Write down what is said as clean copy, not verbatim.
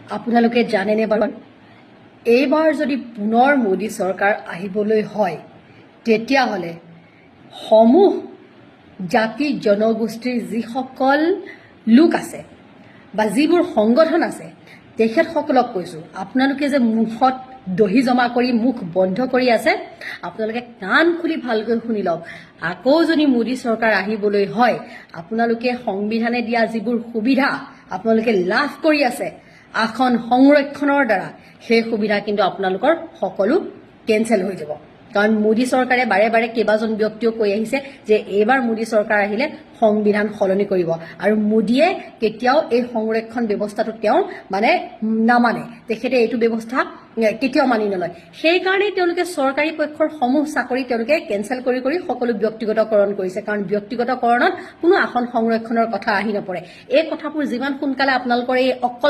আপোনালোকে জানেনে বাৰু এইবাৰ যদি পুনৰ মোদী চৰকাৰ আহিবলৈ হয় তেতিয়াহ'লে সমূহ জাতি জনগোষ্ঠীৰ যিসকল লোক আছে বা যিবোৰ সংগঠন আছে তেখেতসকলক কৈছোঁ আপোনালোকে যে মুখত দহি জমা কৰি মুখ বন্ধ কৰি আছে আপোনালোকে কাণ খুলি ভালকৈ শুনি লওক আকৌ যদি মোদী চৰকাৰ আহিবলৈ হয় আপোনালোকে সংবিধানে দিয়া যিবোৰ সুবিধা আপোনালোকে লাভ কৰি আছে আসন সংৰক্ষণৰ দ্বাৰা সেই সুবিধা কিন্তু আপোনালোকৰ সকলো কেনচেল হৈ যাব কাৰণ মোদী চৰকাৰে বাৰে বাৰে কেইবাজন ব্যক্তিও কৈ আহিছে যে এইবাৰ মোদী চৰকাৰ আহিলে সংবিধান সলনি কৰিব আৰু মোদীয়ে কেতিয়াও এই সংৰক্ষণ ব্যৱস্থাটো তেওঁ নামানে তেখেতে এইটো ব্যৱস্থা কেতিয়াও মানি নলয় সেইকাৰণে তেওঁলোকে চৰকাৰী পক্ষৰ সমূহ চাকৰি তেওঁলোকে কেনচেল কৰি কৰি সকলো ব্যক্তিগতকৰণ কৰিছে কাৰণ ব্যক্তিগতকৰণত কোনো আসন সংৰক্ষণৰ কথা আহি নপৰে এই কথাবোৰ যিমান সোনকালে আপোনালোকৰ এই